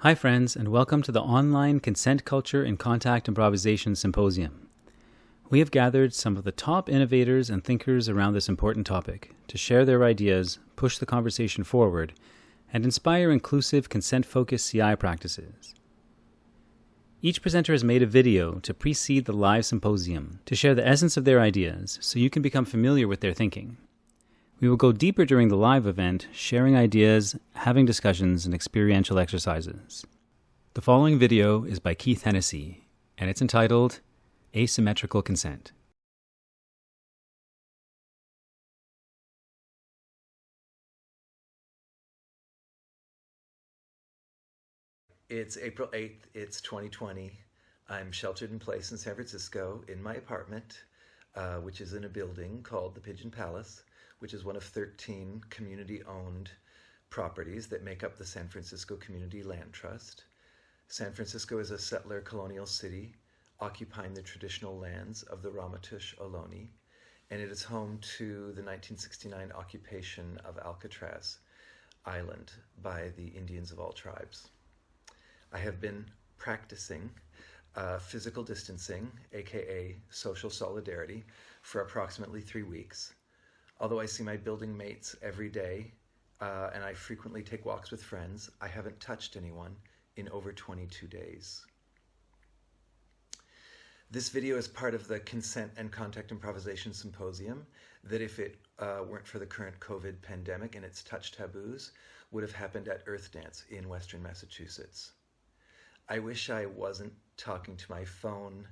Hi friends, and welcome to the online Consent Culture and Contact Improvisation Symposium. We have gathered some of the top innovators and thinkers around this important topic to share their ideas, push the conversation forward, and inspire inclusive consent-focused CI practices. Each presenter has made a video to precede the live symposium to share the essence of their ideas so you can become familiar with their thinking. We will go deeper during the live event, sharing ideas, having discussions, and experiential exercises. The following video is by Hennessy, and it's entitled Asymmetrical Consent. It's April 8th, it's 2020. I'm sheltered in place in San Francisco in my apartment, which is in a building called the Pigeon Palace, which is one of 13 community-owned properties that make up the San Francisco Community Land Trust. San Francisco is a settler colonial city occupying the traditional lands of the Ramaytush Ohlone, and it is home to the 1969 occupation of Alcatraz Island by the Indians of all tribes. I have been practicing physical distancing, aka social solidarity, for approximately 3 weeks. Although I see my building mates every day and I frequently take walks with friends, I haven't touched anyone in over 22 days. This video is part of the Consent and Contact Improvisation Symposium that, if it weren't for the current COVID pandemic and its touch taboos, would have happened at Earth Dance in Western Massachusetts. I wish I wasn't talking to my phone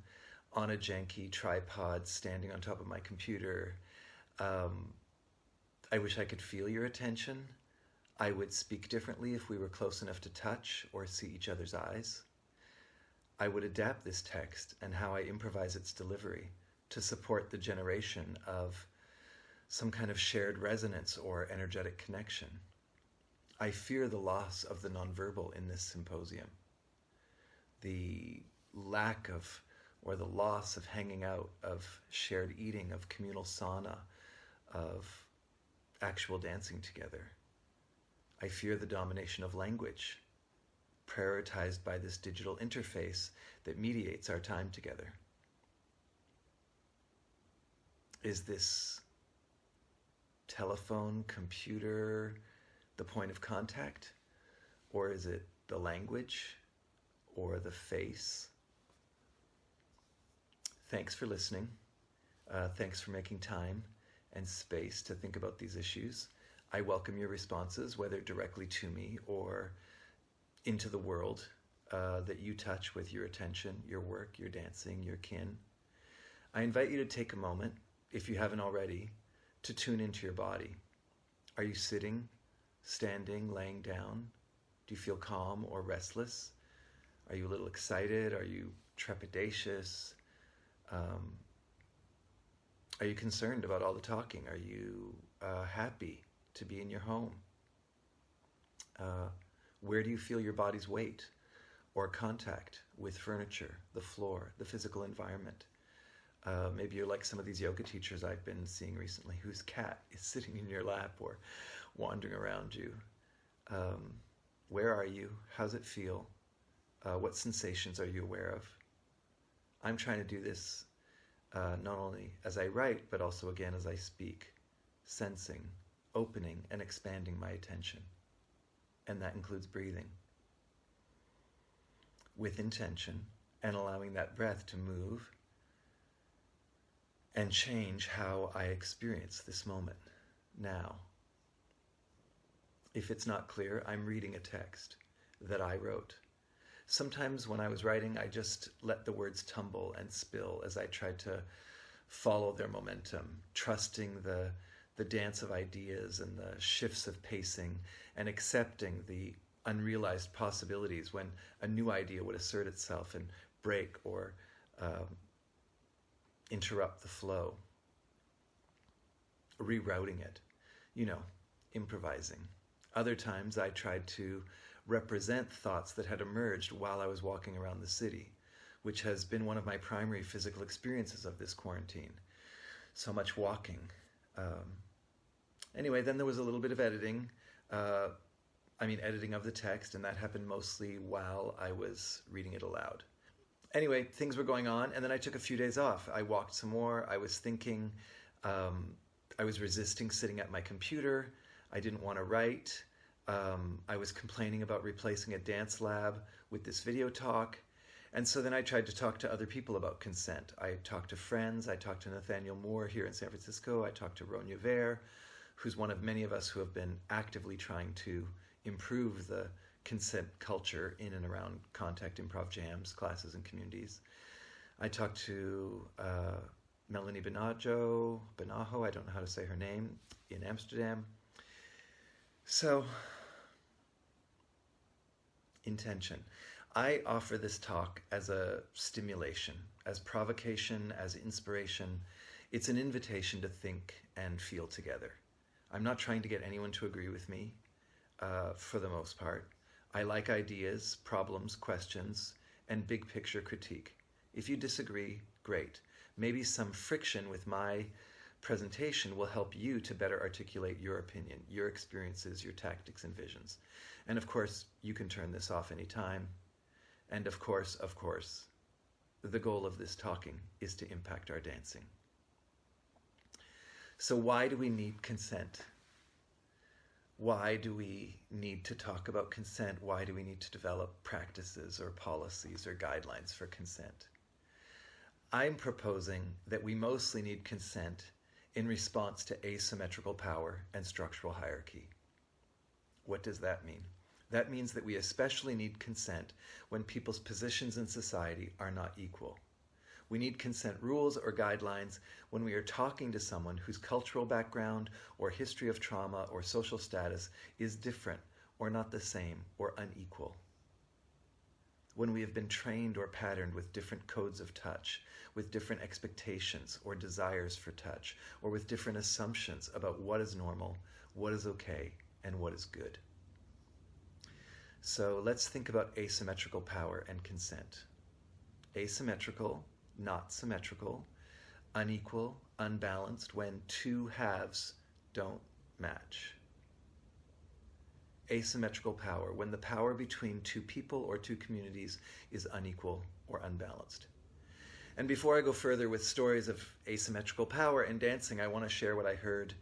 on a janky tripod standing on top of my computer. I wish I could feel your attention. I would speak differently if we were close enough to touch or see each other's eyes. I would adapt this text and how I improvise its delivery to support the generation of some kind of shared resonance or energetic connection. I fear the loss of the nonverbal in this symposium. The lack of, or the loss of hanging out, of shared eating, of communal sauna, of actual dancing together. I fear the domination of language, prioritized by this digital interface that mediates our time together. Is this telephone, computer, the point of contact? Or is it the language or the face? Thanks for listening. Thanks for making time and space to think about these issues. I welcome your responses, whether directly to me or into the world that you touch with your attention, your work, your dancing, your kin. I invite you to take a moment, if you haven't already, to tune into your body. Are you sitting, standing, laying down? Do you feel calm or restless? Are you a little excited? Are you trepidatious? Are you concerned about all the talking? Are you happy to be in your home? Where do you feel your body's weight or contact with furniture, the floor, the physical environment? Maybe you're like some of these yoga teachers I've been seeing recently whose cat is sitting in your lap or wandering around you. Where are you? How's it feel? What sensations are you aware of? I'm trying to do this not only as I write, but also again as I speak, sensing, opening, and expanding my attention. And that includes breathing with intention and allowing that breath to move and change how I experience this moment now. If it's not clear, I'm reading a text that I wrote. Sometimes when I was writing, I just let the words tumble and spill as I tried to follow their momentum, trusting the dance of ideas and the shifts of pacing, and accepting the unrealized possibilities when a new idea would assert itself and break or interrupt the flow. Rerouting it, improvising. Other times I tried to represent thoughts that had emerged while I was walking around the city, which has been one of my primary physical experiences of this quarantine. So much walking. Anyway, then there was a little bit of editing. editing of the text, and that happened mostly while I was reading it aloud. Anyway, things were going on, and then I took a few days off. I walked some more. I was thinking. I was resisting sitting at my computer. I didn't want to write. I was complaining about replacing a dance lab with this video talk. And so then I tried to talk to other people about consent. I talked to friends. I talked to Nathaniel Moore here in San Francisco. I talked to Ronya Ver, who's one of many of us who have been actively trying to improve the consent culture in and around contact improv jams, classes, and communities. I talked to Melanie Benajo, I don't know how to say her name, in Amsterdam. So, intention. I offer this talk as a stimulation, as provocation, as inspiration. It's an invitation to think and feel together. I'm not trying to get anyone to agree with me, for the most part. I like ideas, problems, questions, and big picture critique. If you disagree, great. Maybe some friction with my presentation will help you to better articulate your opinion, your experiences, your tactics and visions. And of course, you can turn this off anytime. And of course, the goal of this talking is to impact our dancing. So why do we need consent? Why do we need to talk about consent? Why do we need to develop practices or policies or guidelines for consent? I'm proposing that we mostly need consent in response to asymmetrical power and structural hierarchy. What does that mean? That means that we especially need consent when people's positions in society are not equal. We need consent rules or guidelines when we are talking to someone whose cultural background or history of trauma or social status is different or not the same or unequal. When we have been trained or patterned with different codes of touch, with different expectations or desires for touch, or with different assumptions about what is normal, what is okay, and what is good. So let's think about asymmetrical power and consent. Asymmetrical, not symmetrical, unequal, unbalanced, when two halves don't match. Asymmetrical power, when the power between two people or two communities is unequal or unbalanced. And before I go further with stories of asymmetrical power and dancing, I want to share what I heard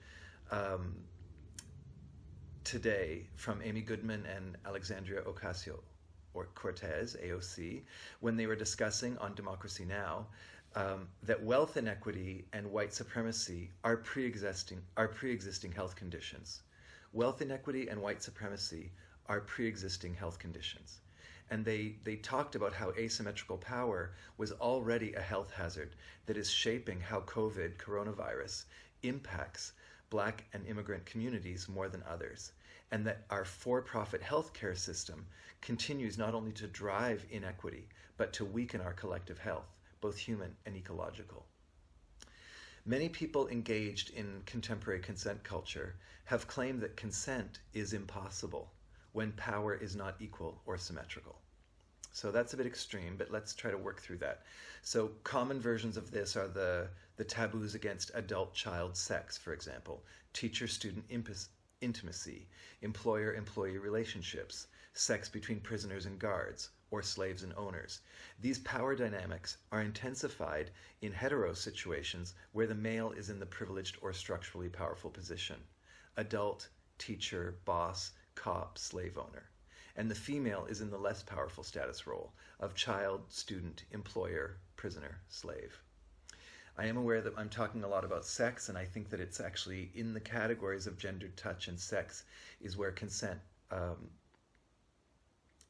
today from Amy Goodman and Alexandria Ocasio-Cortez, AOC, when they were discussing on Democracy Now! That wealth inequity and white supremacy are pre-existing health conditions. Wealth inequity and white supremacy are pre-existing health conditions. And they talked about how asymmetrical power was already a health hazard that is shaping how coronavirus, impacts Black and immigrant communities more than others, and that our for-profit healthcare system continues not only to drive inequity, but to weaken our collective health, both human and ecological. Many people engaged in contemporary consent culture have claimed that consent is impossible when power is not equal or symmetrical. So that's a bit extreme, but let's try to work through that. So common versions of this are the taboos against adult-child sex, for example, teacher-student intimacy, employer-employee relationships, sex between prisoners and guards, or slaves and owners. These power dynamics are intensified in hetero situations where the male is in the privileged or structurally powerful position: adult, teacher, boss, cop, slave owner. And the female is in the less powerful status role of child, student, employer, prisoner, slave. I am aware that I'm talking a lot about sex, and I think that it's actually in the categories of gendered touch and sex is where consent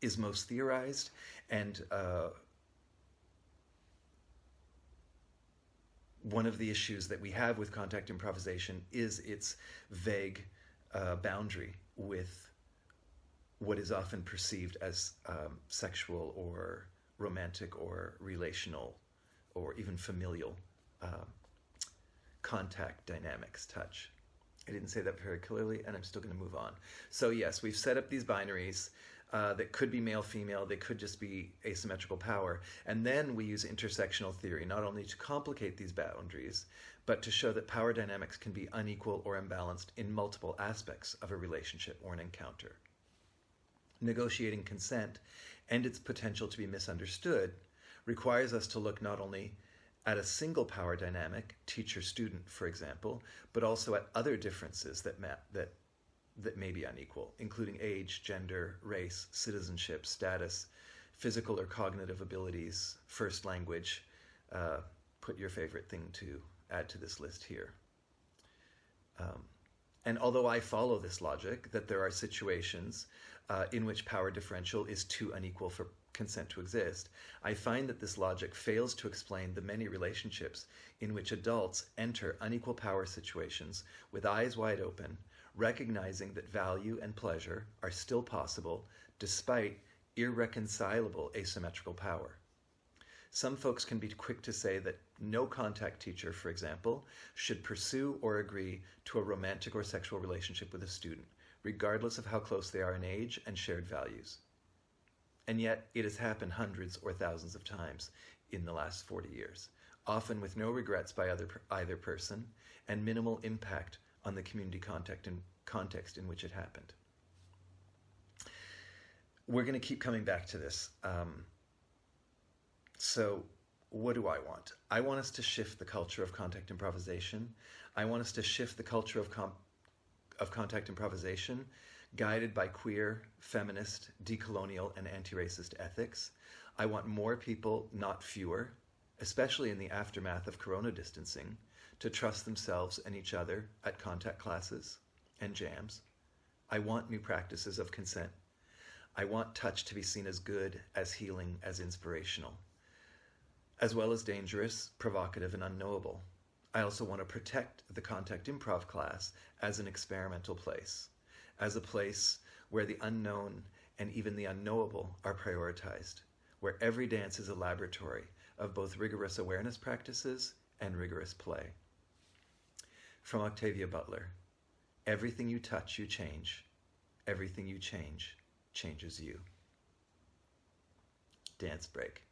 is most theorized, and one of the issues that we have with contact improvisation is its vague boundary with what is often perceived as sexual or romantic or relational or even familial contact dynamics, touch. I didn't say that very clearly, and I'm still going to move on. So yes, we've set up these binaries that could be male-female, they could just be asymmetrical power, and then we use intersectional theory not only to complicate these boundaries, but to show that power dynamics can be unequal or imbalanced in multiple aspects of a relationship or an encounter. Negotiating consent and its potential to be misunderstood requires us to look not only at a single power dynamic, teacher-student, for example, but also at other differences that may be unequal, including age, gender, race, citizenship, status, physical or cognitive abilities, first language. Put your favorite thing to add to this list here. And although I follow this logic that there are situations in which power differential is too unequal for consent to exist, I find that this logic fails to explain the many relationships in which adults enter unequal power situations with eyes wide open, recognizing that value and pleasure are still possible despite irreconcilable asymmetrical power. Some folks can be quick to say that no contact teacher, for example, should pursue or agree to a romantic or sexual relationship with a student, regardless of how close they are in age and shared values. And yet, it has happened hundreds or thousands of times in the last 40 years, often with no regrets by either person and minimal impact on the community context in which it happened. We're going to keep coming back to this. So what do I want? I want us to shift the culture of contact improvisation. I want us to shift the culture of contact improvisation guided by queer, feminist, decolonial, and anti-racist ethics. I want more people, not fewer, especially in the aftermath of corona distancing, to trust themselves and each other at contact classes and jams. I want new practices of consent. I want touch to be seen as good, as healing, as inspirational, as well as dangerous, provocative, and unknowable. I also want to protect the contact improv class as an experimental place, as a place where the unknown and even the unknowable are prioritized, where every dance is a laboratory of both rigorous awareness practices and rigorous play. From Octavia Butler, everything you touch, you change. Everything you change, changes you. Dance break.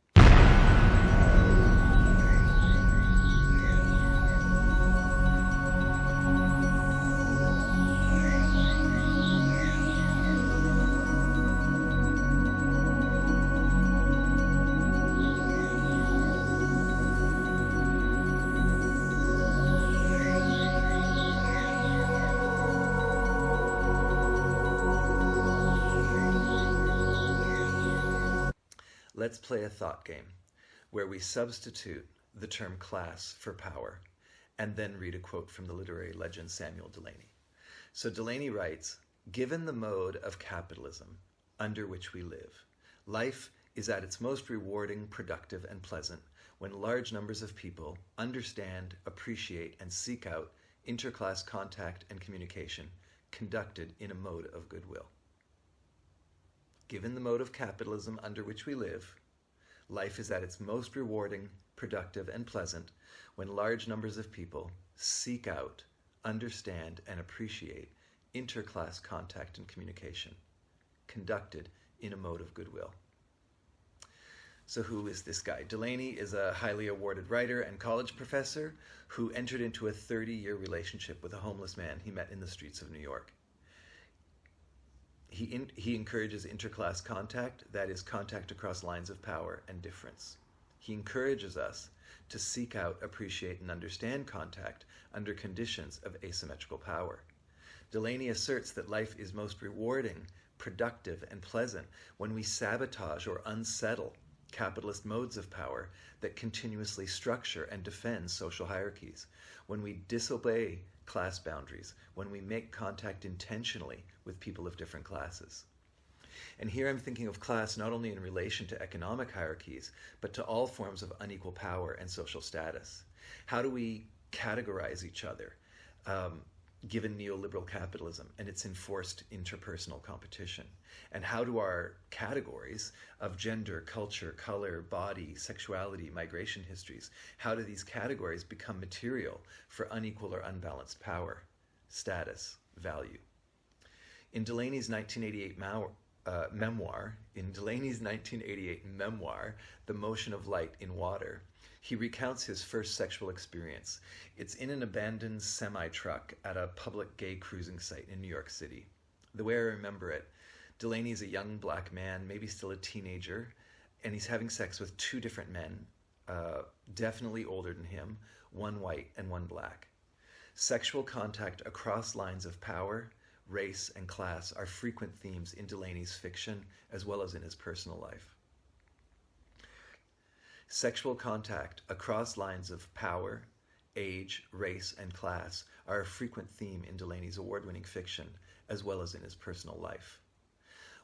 Let's play a thought game where we substitute the term class for power and then read a quote from the literary legend Samuel Delany. So Delany writes, "Given the mode of capitalism under which we live, life is at its most rewarding, productive, and pleasant when large numbers of people understand, appreciate, and seek out interclass contact and communication conducted in a mode of goodwill. Given the mode of capitalism under which we live, life is at its most rewarding, productive, and pleasant when large numbers of people seek out, understand, and appreciate interclass contact and communication, conducted in a mode of goodwill." So who is this guy? Delany is a highly awarded writer and college professor who entered into a 30-year relationship with a homeless man he met in the streets of New York. He encourages interclass contact, that is, contact across lines of power and difference. He encourages us to seek out, appreciate, and understand contact under conditions of asymmetrical power. Delany asserts that life is most rewarding, productive, and pleasant when we sabotage or unsettle capitalist modes of power that continuously structure and defend social hierarchies, when we disobey class boundaries, when we make contact intentionally with people of different classes. And here I'm thinking of class not only in relation to economic hierarchies, but to all forms of unequal power and social status. How do we categorize each other, given neoliberal capitalism and its enforced interpersonal competition? And how do our categories of gender, culture, color, body, sexuality, migration histories, how do these categories become material for unequal or unbalanced power, status, value? In Delany's 1988 memoir, The Motion of Light in Water, he recounts his first sexual experience. It's in an abandoned semi-truck at a public gay cruising site in New York City. The way I remember it, Delaney is a young black man, maybe still a teenager, and he's having sex with two different men, definitely older than him, one white and one black. Sexual contact across lines of power, race, and class are frequent themes in Delaney's fiction as well as in his personal life. Sexual contact across lines of power, age, race, and class are a frequent theme in Delaney's award-winning fiction as well as in his personal life.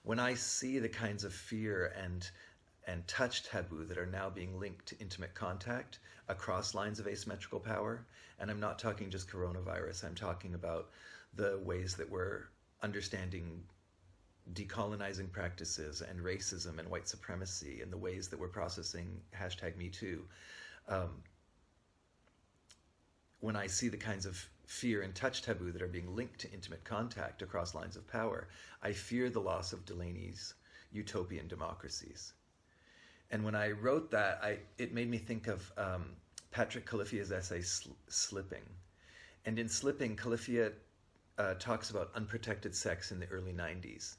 When I see the kinds of fear and touch taboo that are now being linked to intimate contact across lines of asymmetrical power, and I'm not talking just coronavirus, I'm talking about the ways that we're understanding decolonizing practices and racism and white supremacy and the ways that we're processing #MeToo. When I see the kinds of fear and touch taboo that are being linked to intimate contact across lines of power, I fear the loss of Delaney's utopian democracies. And when I wrote that, it made me think of Patrick Califia's essay, Slipping. And in Slipping, Califia talks about unprotected sex in the early 90s.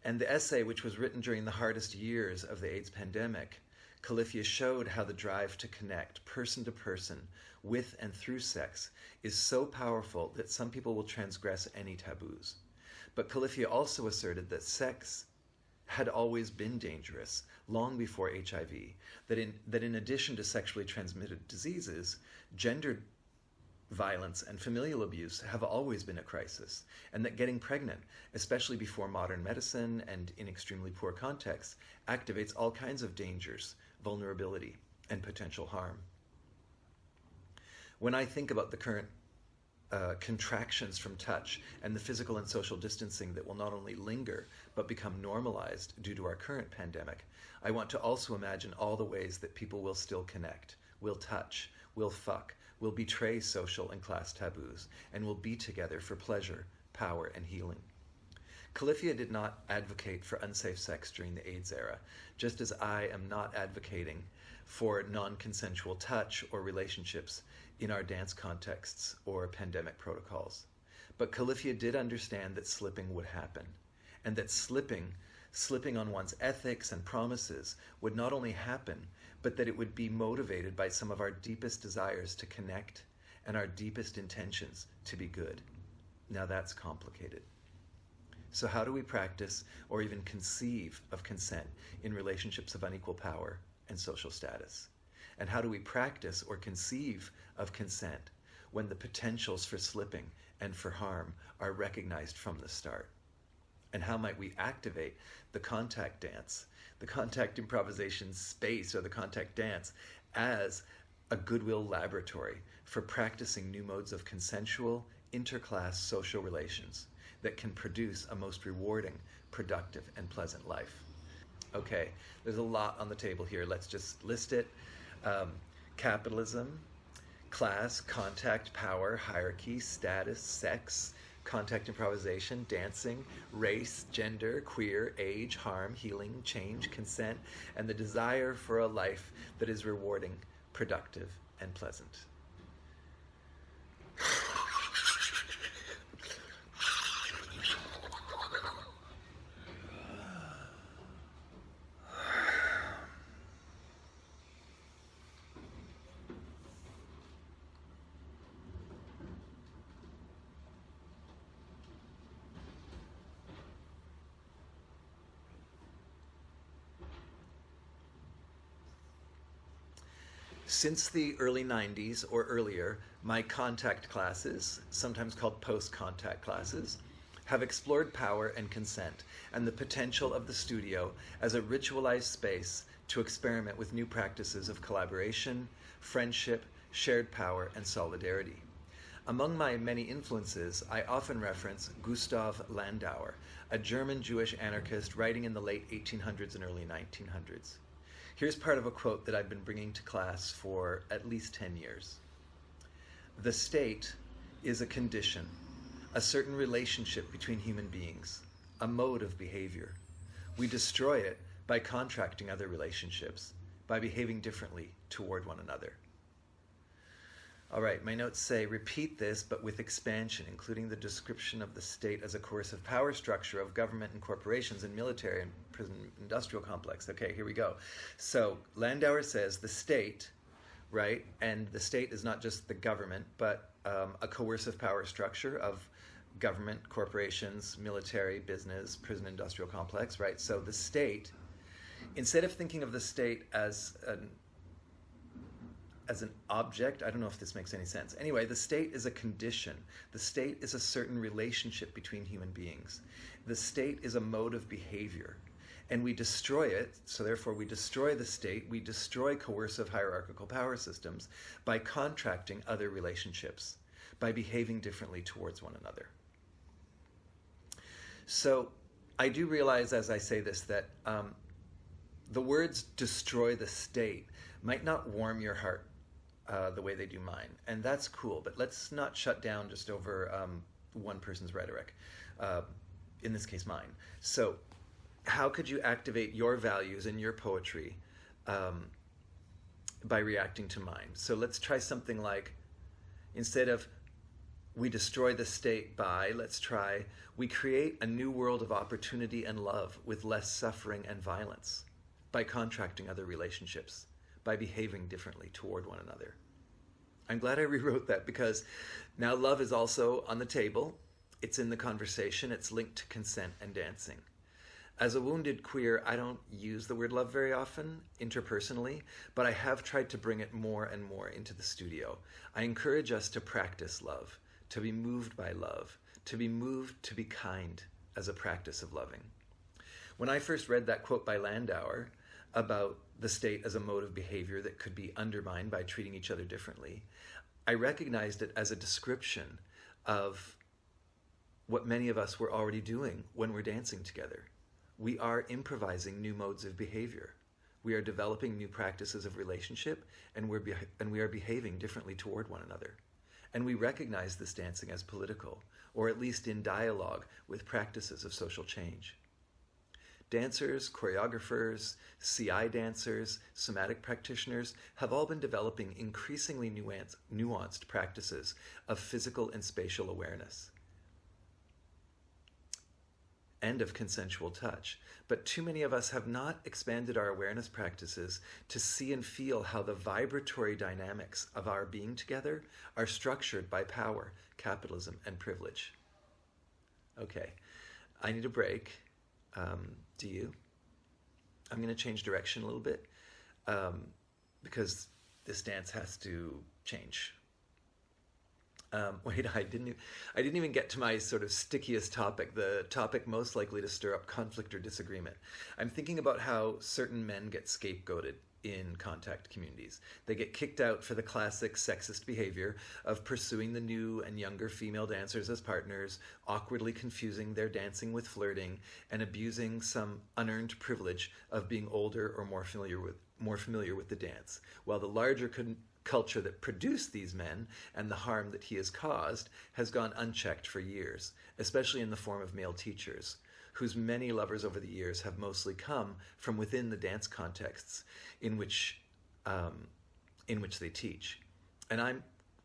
And the essay, which was written during the hardest years of the AIDS pandemic, Califia showed how the drive to connect person to person with and through sex is so powerful that some people will transgress any taboos. But Califia also asserted that sex had always been dangerous, long before HIV, that in addition to sexually transmitted diseases, gendered violence and familial abuse have always been a crisis, and that getting pregnant, especially before modern medicine and in extremely poor contexts, activates all kinds of dangers, vulnerability, and potential harm. When I think about the current contractions from touch and the physical and social distancing that will not only linger but become normalized due to our current pandemic, I want to also imagine all the ways that people will still connect, will touch, will fuck, will betray social and class taboos, and will be together for pleasure, power, and healing. Califia did not advocate for unsafe sex during the AIDS era, just as I am not advocating for non-consensual touch or relationships in our dance contexts or pandemic protocols. But Califia did understand that slipping would happen, and that slipping on one's ethics and promises would not only happen, but that it would be motivated by some of our deepest desires to connect and our deepest intentions to be good. Now that's complicated. So how do we practice or even conceive of consent in relationships of unequal power and social status? And how do we practice or conceive of consent when the potentials for slipping and for harm are recognized from the start? And how might we activate the contact dance, the contact improvisation space, or the contact dance as a goodwill laboratory for practicing new modes of consensual, interclass social relations that can produce a most rewarding, productive, and pleasant life? Okay, there's a lot on the table here. Let's just list it. Capitalism, class, contact, power, hierarchy, status, sex, contact improvisation, dancing, race, gender, queer, age, harm, healing, change, consent, and the desire for a life that is rewarding, productive, and pleasant. Since the early 90s or earlier, my contact classes, sometimes called post-contact classes, have explored power and consent and the potential of the studio as a ritualized space to experiment with new practices of collaboration, friendship, shared power, and solidarity. Among my many influences, I often reference Gustav Landauer, a German Jewish anarchist writing in the late 1800s and early 1900s. Here's part of a quote that I've been bringing to class for at least 10 years. "The state is a condition, a certain relationship between human beings, a mode of behavior. We destroy it by contracting other relationships, by behaving differently toward one another." All right, my notes say repeat this, but with expansion, including the description of the state as a coercive power structure of government and corporations and military and prison industrial complex. Okay, here we go. So Landauer says the state, right, and the state is not just the government, but a coercive power structure of government, corporations, military, business, prison industrial complex, right? So the state, instead of thinking of the state as an object, I don't know if this makes any sense. Anyway, the state is a condition. The state is a certain relationship between human beings. The state is a mode of behavior. And we destroy it, so therefore we destroy the state, we destroy coercive hierarchical power systems by contracting other relationships, by behaving differently towards one another. So I do realize as I say this that the words destroy the state might not warm your heart the way they do mine. And that's cool, but let's not shut down just over one person's rhetoric, in this case mine. So how could you activate your values in your poetry by reacting to mine? So let's try something like, instead of we destroy the state by, let's try, we create a new world of opportunity and love with less suffering and violence by contracting other relationships, by behaving differently toward one another. I'm glad I rewrote that because now love is also on the table. It's in the conversation. It's linked to consent and dancing. As a wounded queer, I don't use the word love very often interpersonally, but I have tried to bring it more and more into the studio. I encourage us to practice love, to be moved by love, to be moved to be kind as a practice of loving. When I first read that quote by Landauer about the state as a mode of behavior that could be undermined by treating each other differently, I recognized it as a description of what many of us were already doing when we're dancing together. We are improvising new modes of behavior. We are developing new practices of relationship, and we are behaving differently toward one another. And we recognize this dancing as political, or at least in dialogue with practices of social change. Dancers, choreographers, CI dancers, somatic practitioners have all been developing increasingly nuanced practices of physical and spatial awareness and of consensual touch. But too many of us have not expanded our awareness practices to see and feel how the vibratory dynamics of our being together are structured by power, capitalism, and privilege. Okay, I need a break. Do you? I'm going to change direction a little bit because this dance has to change. Wait, I didn't even get to my sort of stickiest topic, the topic most likely to stir up conflict or disagreement. I'm thinking about how certain men get scapegoated in contact communities. They get kicked out for the classic sexist behavior of pursuing the new and younger female dancers as partners, awkwardly confusing their dancing with flirting, and abusing some unearned privilege of being older or more familiar with the dance, while the larger culture that produced these men and the harm that he has caused has gone unchecked for years, especially in the form of male teachers, whose many lovers over the years have mostly come from within the dance contexts in which they teach. And I'm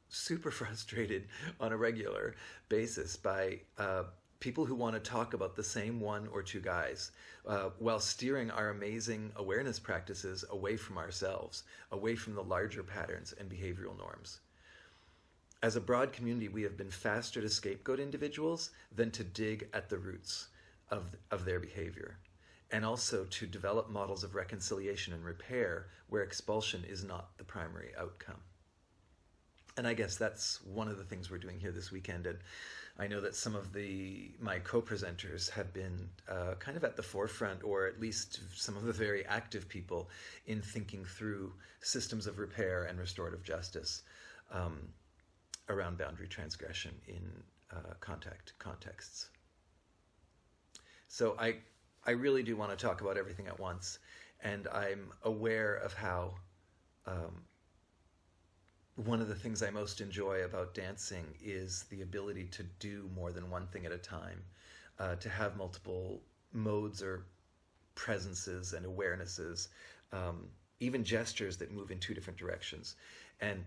super frustrated on a regular basis by people who want to talk about the same one or two guys while steering our amazing awareness practices away from ourselves, away from the larger patterns and behavioral norms. As a broad community, we have been faster to scapegoat individuals than to dig at the roots of their behavior, and also to develop models of reconciliation and repair where expulsion is not the primary outcome. And I guess that's one of the things we're doing here this weekend. And I know that some of my co-presenters have been kind of at the forefront, or at least some of the very active people in thinking through systems of repair and restorative justice around boundary transgression in contexts. So I really do want to talk about everything at once, and I'm aware of how one of the things I most enjoy about dancing is the ability to do more than one thing at a time, to have multiple modes or presences and awarenesses, even gestures that move in two different directions. And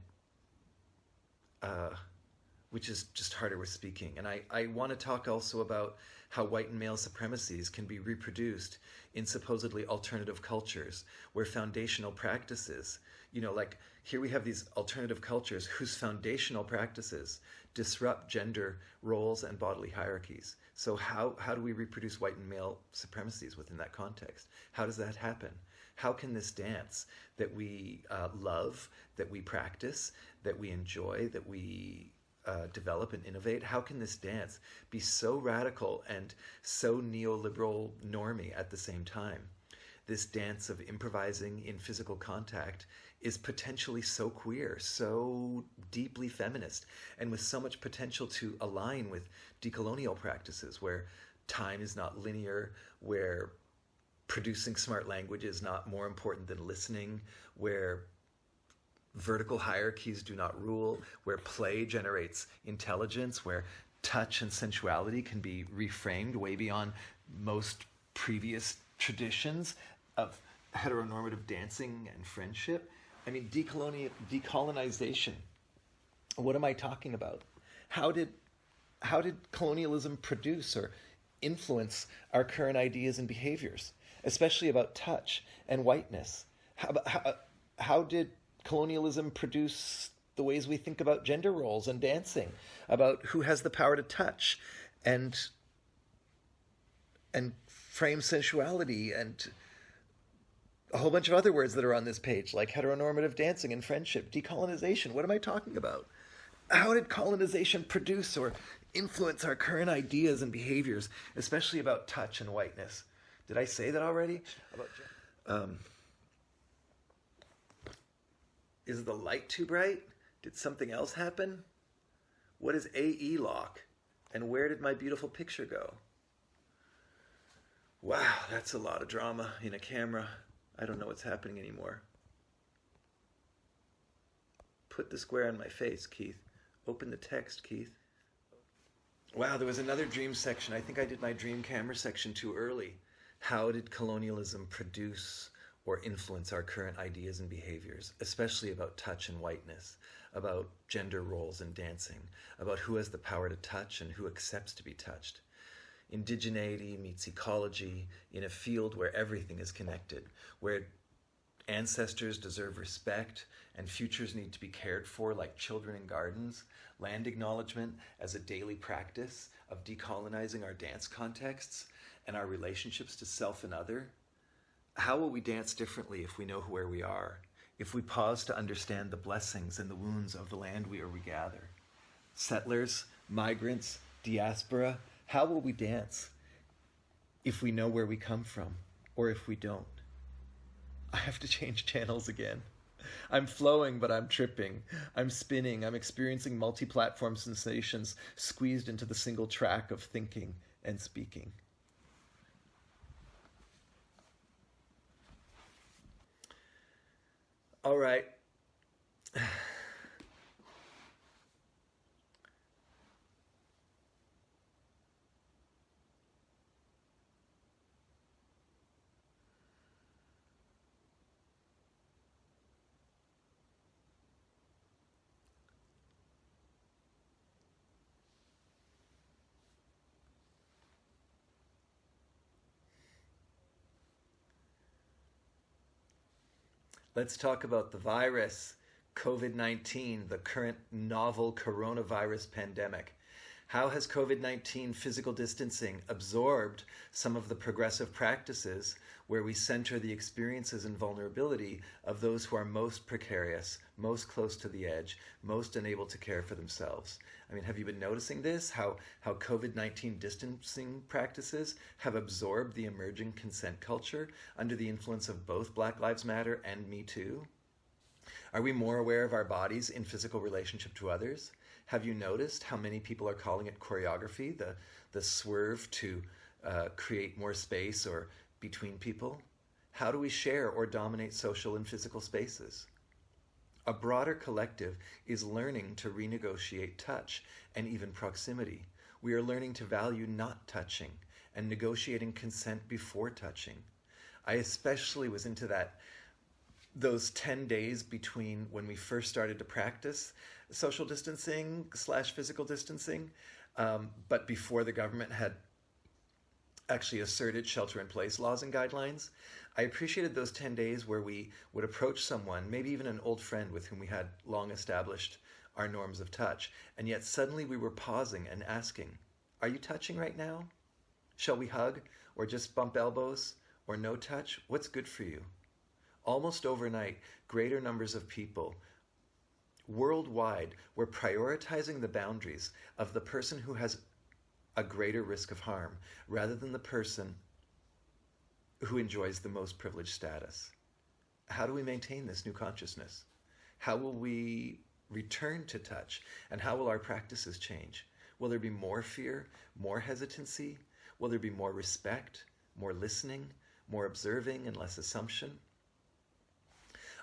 which is just harder with speaking. And I want to talk also about how white and male supremacies can be reproduced in supposedly alternative cultures where foundational practices, like here we have these alternative cultures whose foundational practices disrupt gender roles and bodily hierarchies. So how do we reproduce white and male supremacies within that context? How does that happen? How can this dance that we love, that we practice, that we enjoy, that we develop and innovate, how can this dance be so radical and so neoliberal normie at the same time? This dance of improvising in physical contact is potentially so queer, so deeply feminist, and with so much potential to align with decolonial practices where time is not linear, where producing smart language is not more important than listening, where vertical hierarchies do not rule, where play generates intelligence, where touch and sensuality can be reframed way beyond most previous traditions of heteronormative dancing and friendship. I mean, decolonization. What am I talking about? How did colonialism produce or influence our current ideas and behaviors, especially about touch and whiteness? How did colonialism produce the ways we think about gender roles and dancing, about who has the power to touch and frame sensuality, and a whole bunch of other words that are on this page, like heteronormative dancing and friendship, decolonization. What am I talking about? How did colonization produce or influence our current ideas and behaviors, especially about touch and whiteness? Did I say that already? Is the light too bright? Did something else happen? What is AE lock? And where did my beautiful picture go? Wow, that's a lot of drama in a camera. I don't know what's happening anymore. Put the square on my face, Keith. Open the text, Keith. Wow, there was another dream section. I think I did my dream camera section too early. How did colonialism produce or influence our current ideas and behaviors, especially about touch and whiteness, about gender roles and dancing, about who has the power to touch and who accepts to be touched? Indigeneity meets ecology in a field where everything is connected, where ancestors deserve respect and futures need to be cared for like children in gardens, land acknowledgement as a daily practice of decolonizing our dance contexts and our relationships to self and other. How will we dance differently if we know where we are, if we pause to understand the blessings and the wounds of the land where we gather? Settlers, migrants, diaspora, how will we dance if we know where we come from or if we don't? I have to change channels again. I'm flowing, but I'm tripping. I'm spinning. I'm experiencing multi-platform sensations squeezed into the single track of thinking and speaking. All right. Let's talk about the virus, COVID-19, the current novel coronavirus pandemic. How has COVID-19 physical distancing absorbed some of the progressive practices where we center the experiences and vulnerability of those who are most precarious, most close to the edge, most unable to care for themselves? I mean, have you been noticing this? How COVID-19 distancing practices have absorbed the emerging consent culture under the influence of both Black Lives Matter and Me Too? Are we more aware of our bodies in physical relationship to others? Have you noticed how many people are calling it choreography, the swerve to create more space or between people? How do we share or dominate social and physical spaces? A broader collective is learning to renegotiate touch and even proximity. We are learning to value not touching and negotiating consent before touching. I especially was into that those 10 days between when we first started to practice social distancing / physical distancing, but before the government had actually asserted shelter-in-place laws and guidelines. I appreciated those 10 days where we would approach someone, maybe even an old friend with whom we had long established our norms of touch, and yet suddenly we were pausing and asking, are you touching right now? Shall we hug, or just bump elbows, or no touch? What's good for you? Almost overnight, greater numbers of people worldwide were prioritizing the boundaries of the person who has a greater risk of harm rather than the person who enjoys the most privileged status. How do we maintain this new consciousness? How will we return to touch? And how will our practices change? Will there be more fear, more hesitancy? Will there be more respect, more listening, more observing, and less assumption?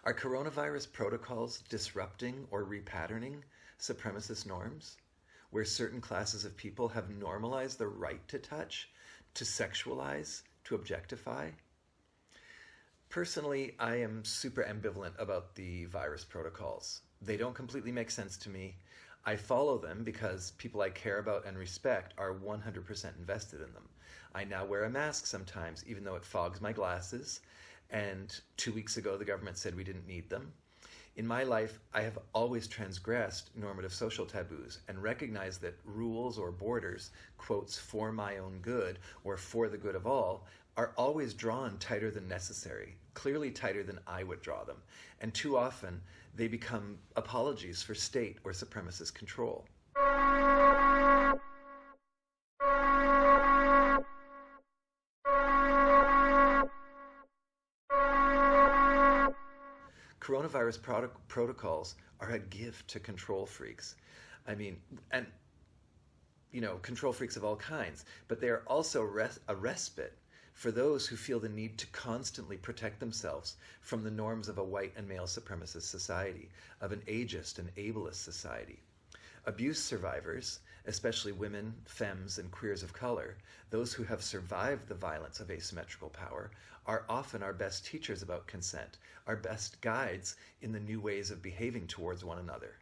Are coronavirus protocols disrupting or repatterning supremacist norms, where certain classes of people have normalized the right to touch, to sexualize, to objectify? Personally, I am super ambivalent about the virus protocols. They don't completely make sense to me. I follow them because people I care about and respect are 100% invested in them. I now wear a mask sometimes, even though it fogs my glasses, and 2 weeks ago the government said we didn't need them. In my life, I have always transgressed normative social taboos and recognized that rules or borders, quotes, for my own good or for the good of all, are always drawn tighter than necessary, clearly tighter than I would draw them. And too often, they become apologies for state or supremacist control. Coronavirus protocols are a gift to control freaks. I mean, and, you know, control freaks of all kinds, but they are also a respite for those who feel the need to constantly protect themselves from the norms of a white and male supremacist society, of an ageist and ableist society. Abuse survivors, especially women, femmes, and queers of color, those who have survived the violence of asymmetrical power, are often our best teachers about consent, our best guides in the new ways of behaving towards one another.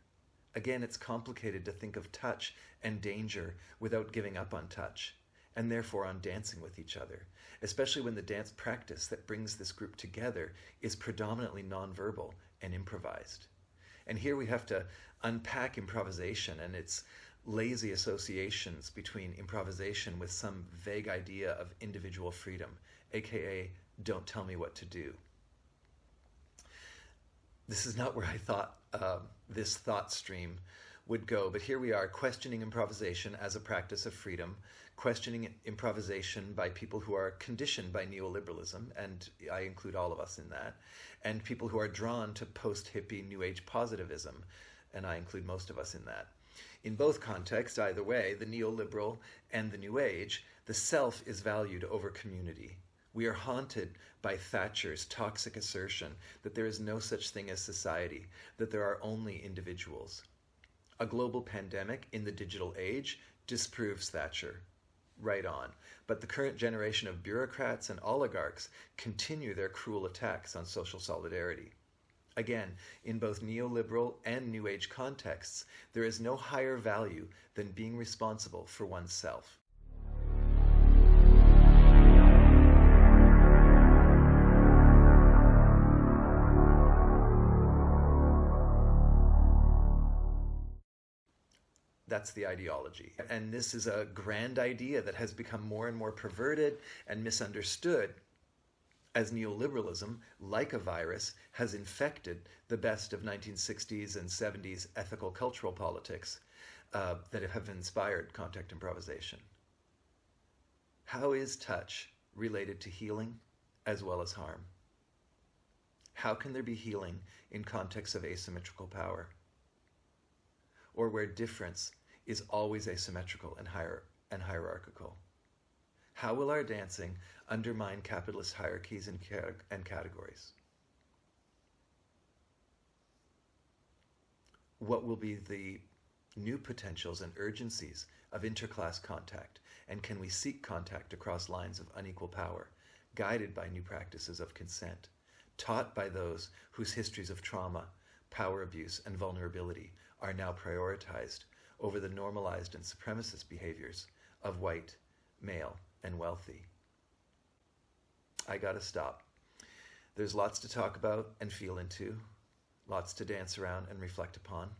Again, it's complicated to think of touch and danger without giving up on touch, and therefore on dancing with each other, especially when the dance practice that brings this group together is predominantly nonverbal and improvised. And here we have to unpack improvisation and its lazy associations between improvisation with some vague idea of individual freedom, aka don't tell me what to do. This is not where I thought this thought stream would go, but here we are questioning improvisation as a practice of freedom, questioning improvisation by people who are conditioned by neoliberalism, and I include all of us in that, and people who are drawn to post-hippie New Age positivism, and I include most of us in that. In both contexts, either way, the neoliberal and the New Age, the self is valued over community. We are haunted by Thatcher's toxic assertion that there is no such thing as society, that there are only individuals. A global pandemic in the digital age disproves Thatcher. Right on. But the current generation of bureaucrats and oligarchs continue their cruel attacks on social solidarity. Again, in both neoliberal and New Age contexts, there is no higher value than being responsible for oneself. That's the ideology. And this is a grand idea that has become more and more perverted and misunderstood as neoliberalism, like a virus, has infected the best of 1960s and 70s ethical cultural politics that have inspired contact improvisation. How is touch related to healing as well as harm? How can there be healing in contexts of asymmetrical power, or where difference is always asymmetrical and hierarchical? How will our dancing undermine capitalist hierarchies and categories? What will be the new potentials and urgencies of interclass contact, and can we seek contact across lines of unequal power, guided by new practices of consent, taught by those whose histories of trauma, power abuse, and vulnerability are now prioritized over the normalized and supremacist behaviors of white, male, and wealthy. I gotta stop. There's lots to talk about and feel into, lots to dance around and reflect upon.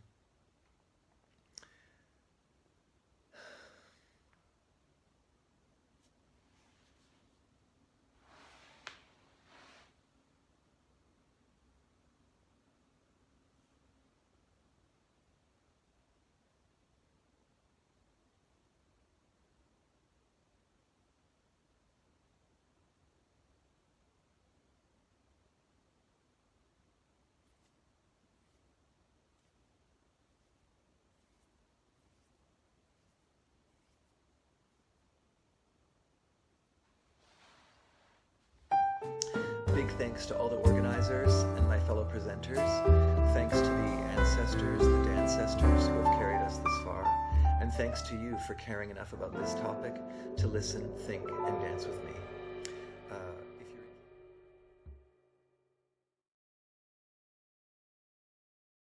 Big thanks to all the organizers and my fellow presenters. Thanks to the ancestors, the dancestors who have carried us this far. And thanks to you for caring enough about this topic to listen, think, and dance with me.